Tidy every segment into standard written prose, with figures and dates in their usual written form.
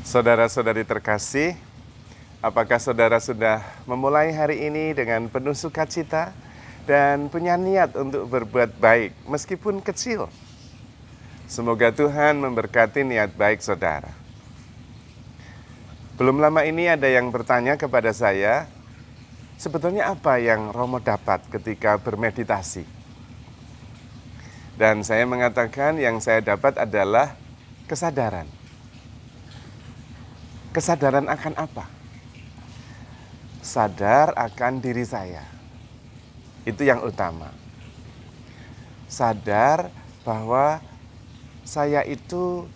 Saudara-saudari terkasih, apakah saudara sudah memulai hari ini dengan penuh sukacita dan punya niat untuk berbuat baik meskipun kecil? Semoga Tuhan memberkati niat baik saudara. Belum lama ini ada yang bertanya kepada saya, sebetulnya apa yang Romo dapat ketika bermeditasi? Dan saya mengatakan yang saya dapat adalah kesadaran. Kesadaran akan apa? Sadar akan diri saya. Itu yang utama. Sadar bahwa saya itu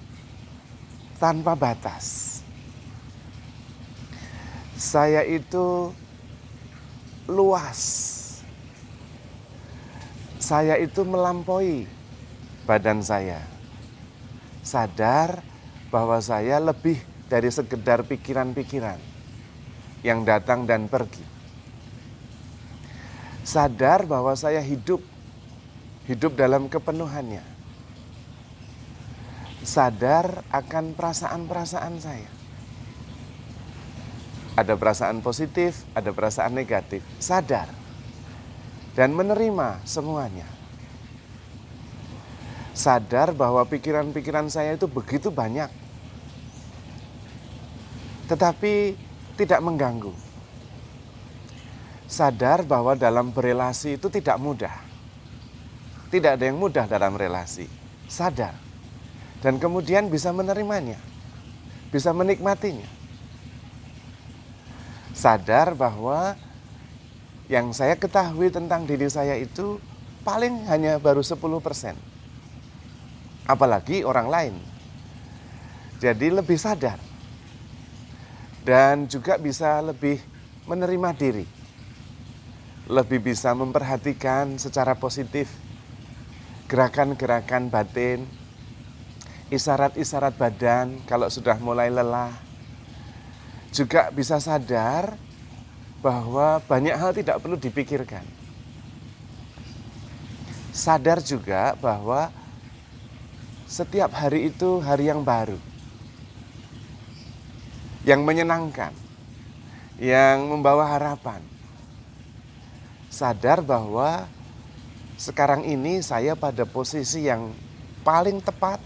tanpa batas. Saya itu luas. Saya itu melampaui badan saya. Sadar bahwa saya lebih dari sekedar pikiran-pikiran yang datang dan pergi. Sadar bahwa saya hidup dalam kepenuhannya. Sadar akan perasaan-perasaan saya. Ada perasaan positif, ada perasaan negatif. Sadar dan menerima semuanya. Sadar bahwa pikiran-pikiran saya itu begitu banyak, tetapi tidak mengganggu. Sadar bahwa dalam berelasi itu tidak mudah. Tidak ada yang mudah dalam relasi. Sadar. Dan kemudian bisa menerimanya. Bisa menikmatinya. Sadar bahwa yang saya ketahui tentang diri saya itu paling hanya baru 10%. Apalagi orang lain. Jadi lebih sadar. Dan juga bisa lebih menerima diri. Lebih bisa memperhatikan secara positif gerakan-gerakan batin, isyarat-isyarat badan kalau sudah mulai lelah. Juga bisa sadar bahwa banyak hal tidak perlu dipikirkan. Sadar juga bahwa setiap hari itu hari yang baru. Yang menyenangkan, yang membawa harapan. Sadar bahwa sekarang ini saya pada posisi yang paling tepat,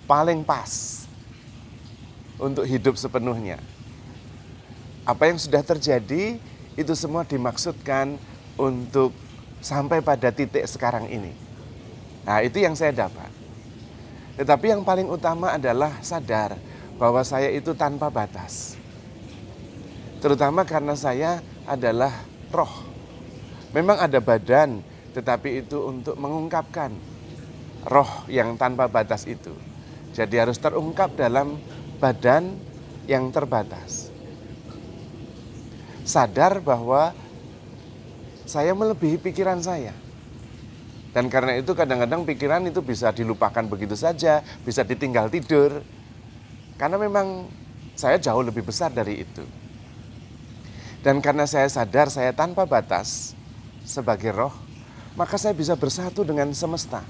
paling pas untuk hidup sepenuhnya. Apa yang sudah terjadi itu semua dimaksudkan untuk sampai pada titik sekarang ini. Nah, itu yang saya dapat. Tetapi yang paling utama adalah sadar bahwa saya itu tanpa batas. Terutama karena saya adalah roh. Memang ada badan, tetapi itu untuk mengungkapkan roh yang tanpa batas itu. Jadi harus terungkap dalam badan yang terbatas. Sadar bahwa saya melebihi pikiran saya. Dan karena itu kadang-kadang pikiran itu bisa dilupakan begitu saja, bisa ditinggal tidur. Karena memang saya jauh lebih besar dari itu. Dan karena saya sadar saya tanpa batas sebagai roh, maka saya bisa bersatu dengan semesta.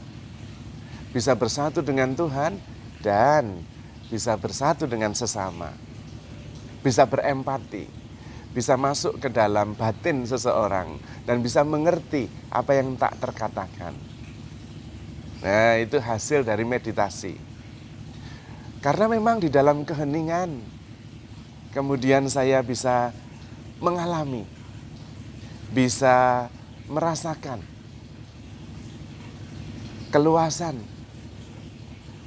Bisa bersatu dengan Tuhan dan bisa bersatu dengan sesama. Bisa berempati, bisa masuk ke dalam batin seseorang dan bisa mengerti apa yang tak terkatakan. Nah, itu hasil dari meditasi. Karena memang di dalam keheningan, kemudian saya bisa mengalami, bisa merasakan keluasan,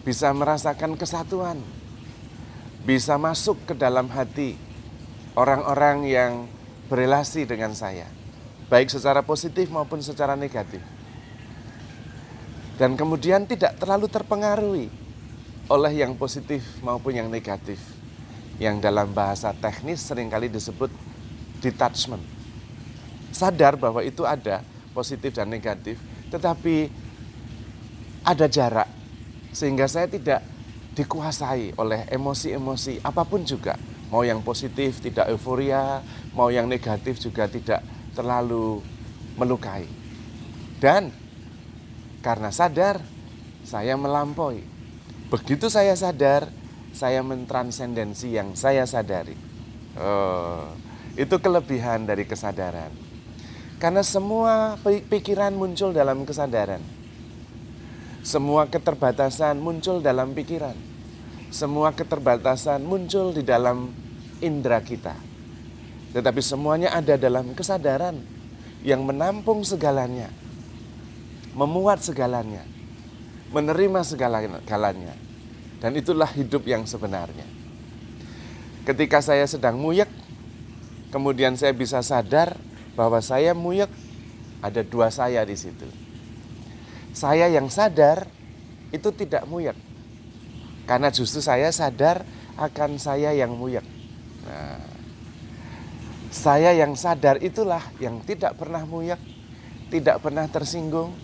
bisa merasakan kesatuan, bisa masuk ke dalam hati orang-orang yang berelasi dengan saya, baik secara positif maupun secara negatif. Dan kemudian tidak terlalu terpengaruhi oleh yang positif maupun yang negatif, yang dalam bahasa teknis seringkali disebut detachment. Sadar bahwa itu ada positif dan negatif, tetapi ada jarak sehingga saya tidak dikuasai oleh emosi-emosi apapun juga. Mau yang positif tidak euforia, mau yang negatif juga tidak terlalu melukai. Dan karena sadar, saya melampaui. Begitu saya sadar, saya mentransendensi yang saya sadari. Oh, itu kelebihan dari kesadaran. Karena semua pikiran muncul dalam kesadaran. Semua keterbatasan muncul dalam pikiran. Semua keterbatasan muncul di dalam indera kita. Tetapi semuanya ada dalam kesadaran yang menampung segalanya, memuat segalanya, menerima segalanya. Dan itulah hidup yang sebenarnya. Ketika saya sedang muyek, kemudian saya bisa sadar bahwa saya muyek, ada dua saya di situ. Saya yang sadar itu tidak muyek. Karena justru saya sadar akan saya yang muyek. Nah, saya yang sadar itulah yang tidak pernah muyek, tidak pernah tersinggung,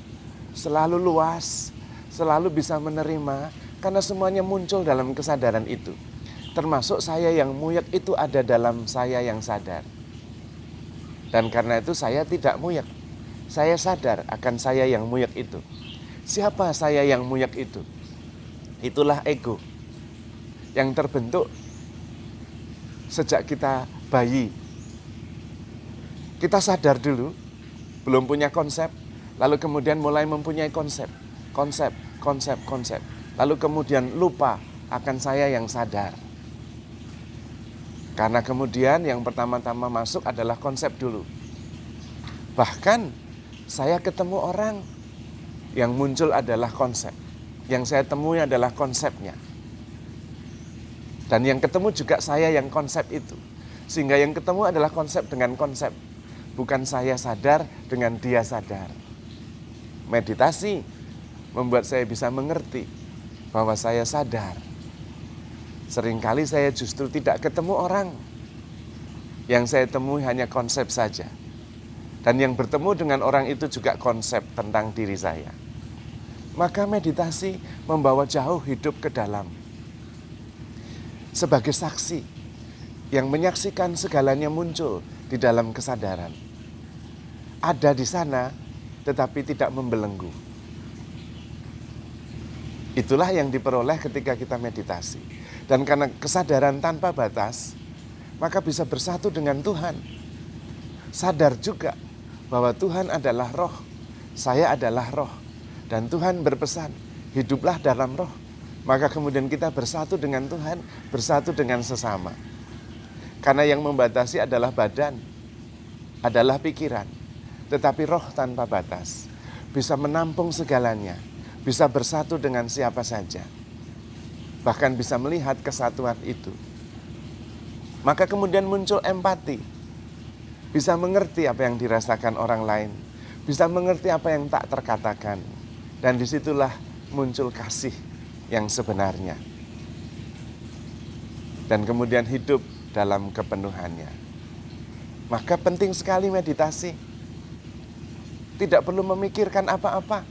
selalu luas, selalu bisa menerima, karena semuanya muncul dalam kesadaran itu. Termasuk saya yang muyek itu ada dalam saya yang sadar. Dan karena itu saya tidak muyek. Saya sadar akan saya yang muyek itu. Siapa saya yang muyek itu? Itulah ego yang terbentuk sejak kita bayi. Kita sadar dulu, belum punya konsep, lalu kemudian mulai mempunyai konsep. Lalu kemudian lupa akan saya yang sadar. Karena kemudian yang pertama-tama masuk adalah konsep dulu. Bahkan saya ketemu orang yang muncul adalah konsep. Yang saya temui adalah konsepnya. Dan yang ketemu juga saya yang konsep itu. Sehingga yang ketemu adalah konsep dengan konsep. Bukan saya sadar dengan dia sadar. Meditasi membuat saya bisa mengerti bahwa saya sadar. Seringkali saya justru tidak ketemu orang. Yang saya temui hanya konsep saja. Dan yang bertemu dengan orang itu juga konsep tentang diri saya. Maka meditasi membawa jauh hidup ke dalam. Sebagai saksi yang menyaksikan segalanya muncul di dalam kesadaran. Ada di sana tetapi tidak membelenggu. Itulah yang diperoleh ketika kita meditasi. Dan karena kesadaran tanpa batas, maka bisa bersatu dengan Tuhan. Sadar juga bahwa Tuhan adalah roh, saya adalah roh. Dan Tuhan berpesan, hiduplah dalam roh. Maka kemudian kita bersatu dengan Tuhan, bersatu dengan sesama. Karena yang membatasi adalah badan, adalah pikiran. Tetapi roh tanpa batas, bisa menampung segalanya, bisa bersatu dengan siapa saja. Bahkan bisa melihat kesatuan itu. Maka kemudian muncul empati. Bisa mengerti apa yang dirasakan orang lain. Bisa mengerti apa yang tak terkatakan. Dan disitulah muncul kasih yang sebenarnya. Dan kemudian hidup dalam kepenuhannya. Maka penting sekali meditasi. Tidak perlu memikirkan apa-apa.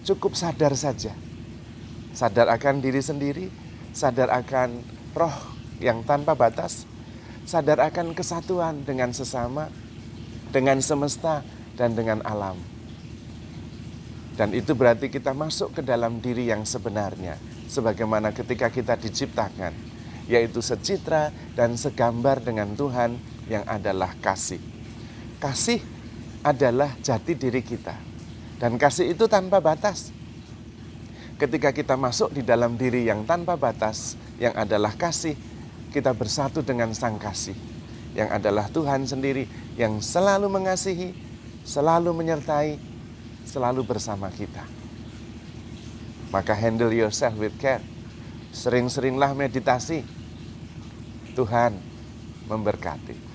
Cukup sadar saja. Sadar akan diri sendiri, sadar akan roh yang tanpa batas, sadar akan kesatuan dengan sesama, dengan semesta, dan dengan alam. Dan itu berarti kita masuk ke dalam diri yang sebenarnya, sebagaimana ketika kita diciptakan, yaitu secitra dan segambar dengan Tuhan yang adalah kasih. Kasih adalah jati diri kita, dan kasih itu tanpa batas. Ketika kita masuk di dalam diri yang tanpa batas, yang adalah kasih, kita bersatu dengan Sang Kasih, yang adalah Tuhan sendiri, yang selalu mengasihi, selalu menyertai, selalu bersama kita. Maka handle yourself with care. Sering-seringlah meditasi. Tuhan memberkati.